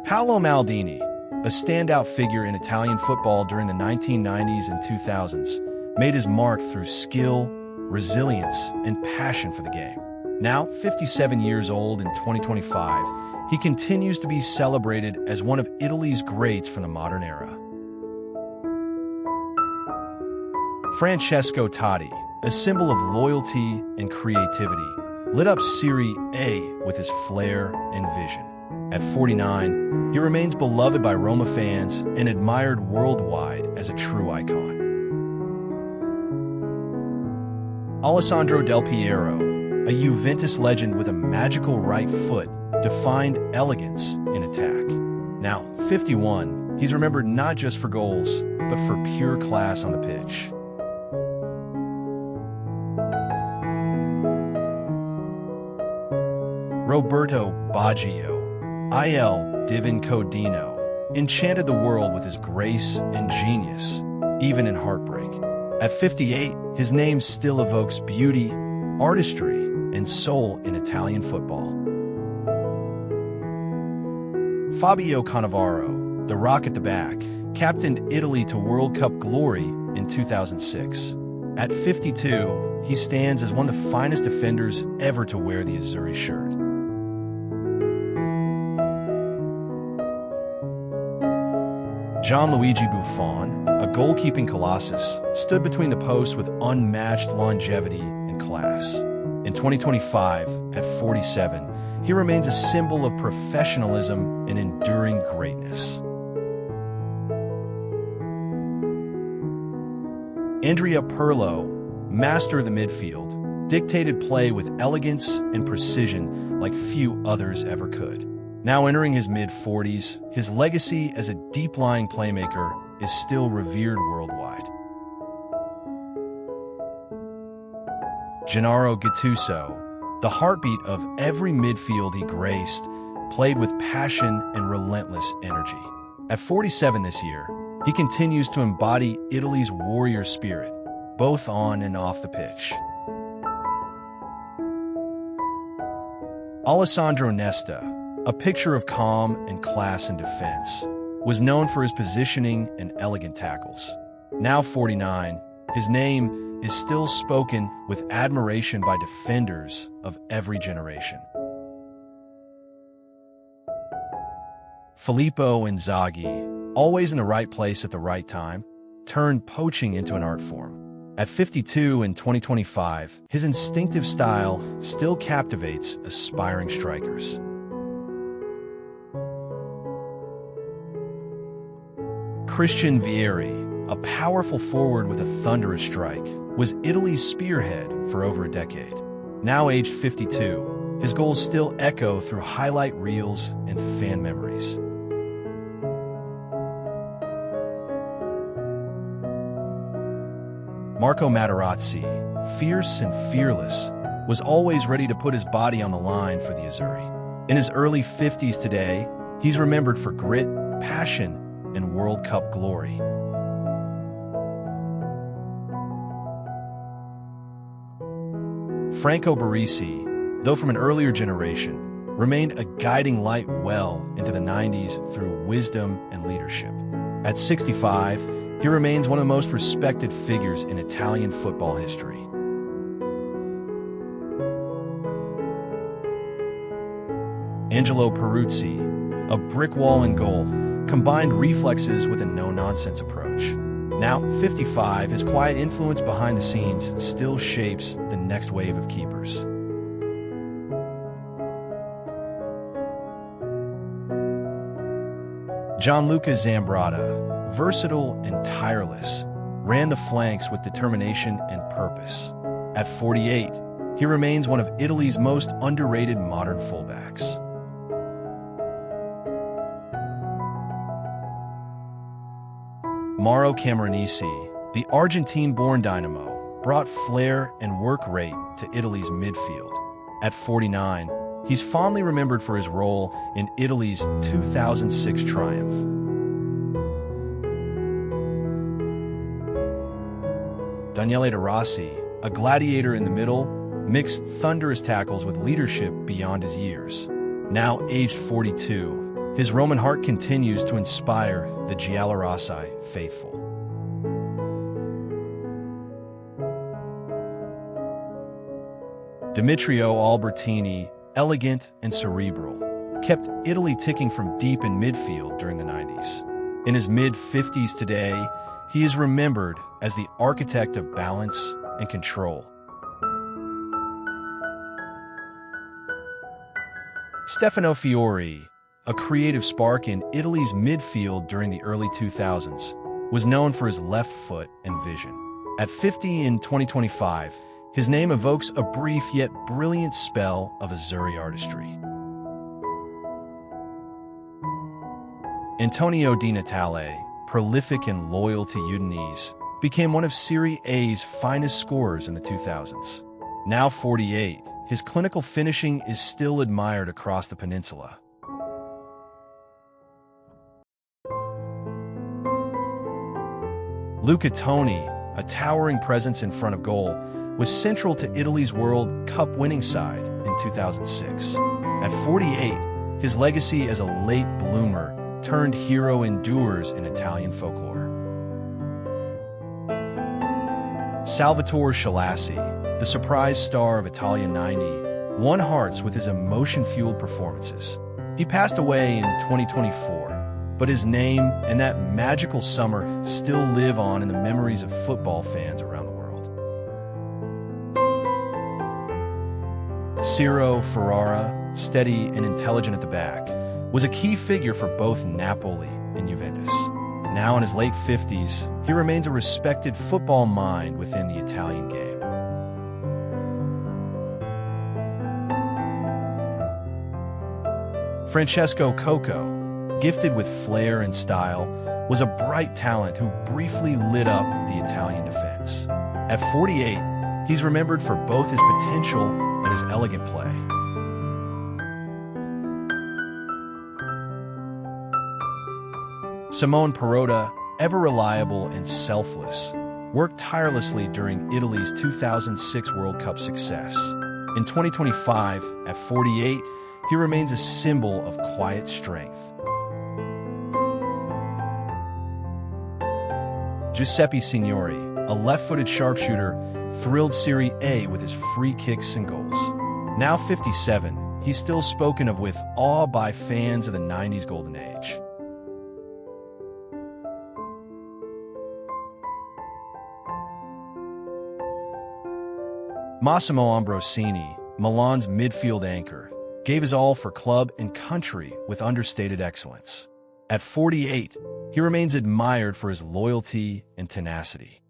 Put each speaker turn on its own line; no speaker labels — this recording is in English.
Paolo Maldini, a standout figure in Italian football during the 1990s and 2000s, made his mark through skill, resilience, and passion for the game. Now, 57 years old in 2025, he continues to be celebrated as one of Italy's greats from the modern era. Francesco Totti, a symbol of loyalty and creativity, lit up Serie A with his flair and vision. At 49, he remains beloved by Roma fans and admired worldwide as a true icon. Alessandro Del Piero, a Juventus legend with a magical right foot, defined elegance in attack. Now, 51, he's remembered not just for goals, but for pure class on the pitch. Roberto Baggio, Il Divin Codino, enchanted the world with his grace and genius, even in heartbreak. At 58, his name still evokes beauty, artistry, and soul in Italian football. Fabio Cannavaro, the Rock at the back, captained Italy to World Cup glory in 2006. At 52, he stands as one of the finest defenders ever to wear the Azzurri shirt. Gianluigi Buffon, a goalkeeping colossus, stood between the posts with unmatched longevity and class. In 2025, at 47, he remains a symbol of professionalism and enduring greatness. Andrea Pirlo, master of the midfield, dictated play with elegance and precision like few others ever could. Now entering his mid-40s, his legacy as a deep-lying playmaker is still revered worldwide. Gennaro Gattuso, the heartbeat of every midfield he graced, played with passion and relentless energy. At 47 this year, he continues to embody Italy's warrior spirit, both on and off the pitch. Alessandro Nesta, a picture of calm and class in defense, was known for his positioning and elegant tackles. Now 49, his name is still spoken with admiration by defenders of every generation. Filippo Inzaghi, always in the right place at the right time, turned poaching into an art form. At 52 in 2025, his instinctive style still captivates aspiring strikers. Christian Vieri, a powerful forward with a thunderous strike, was Italy's spearhead for over a decade. Now aged 52, his goals still echo through highlight reels and fan memories. Marco Materazzi, fierce and fearless, was always ready to put his body on the line for the Azzurri. In his early 50s today, he's remembered for grit, passion, and World Cup glory. Franco Baresi, though from an earlier generation, remained a guiding light well into the 90s through wisdom and leadership. At 65, he remains one of the most respected figures in Italian football history. Angelo Peruzzi, a brick wall and goal, combined reflexes with a no-nonsense approach. Now 55, his quiet influence behind the scenes still shapes the next wave of keepers. Gianluca Zambrotta, versatile and tireless, ran the flanks with determination and purpose. At 48, he remains one of Italy's most underrated modern fullbacks. Mauro Camoranesi, the Argentine-born dynamo, brought flair and work rate to Italy's midfield. At 49, he's fondly remembered for his role in Italy's 2006 triumph. Daniele De Rossi, a gladiator in the middle, mixed thunderous tackles with leadership beyond his years. Now aged 42, his Roman heart continues to inspire the Giallorossi faithful. Demetrio Albertini, elegant and cerebral, kept Italy ticking from deep in midfield during the 90s. In his mid-50s today, he is remembered as the architect of balance and control. Stefano Fiori, a creative spark in Italy's midfield during the early 2000s, was known for his left foot and vision. At 50 in 2025, his name evokes a brief yet brilliant spell of Azzurri artistry. Antonio Di Natale, prolific and loyal to Udinese, became one of Serie A's finest scorers in the 2000s. Now 48, his clinical finishing is still admired across the peninsula. Luca Toni, a towering presence in front of goal, was central to Italy's World Cup winning side in 2006. At 48, his legacy as a late bloomer turned hero endures in Italian folklore. Salvatore Schillaci, the surprise star of Italia 90, won hearts with his emotion-fueled performances. He passed away in 2024, but his name and that magical summer still live on in the memories of football fans around the world. Ciro Ferrara, steady and intelligent at the back, was a key figure for both Napoli and Juventus. Now in his late 50s, he remains a respected football mind within the Italian game. Francesco Coco, gifted with flair and style, was a bright talent who briefly lit up the Italian defense. At 48, he's remembered for both his potential and his elegant play. Simone Perrotta, ever reliable and selfless, worked tirelessly during Italy's 2006 World Cup success. In 2025, at 48, he remains a symbol of quiet strength. Giuseppe Signori, a left-footed sharpshooter, thrilled Serie A with his free kicks and goals. Now 57, he's still spoken of with awe by fans of the 90s golden age. Massimo Ambrosini, Milan's midfield anchor, gave his all for club and country with understated excellence. At 48, he remains admired for his loyalty and tenacity.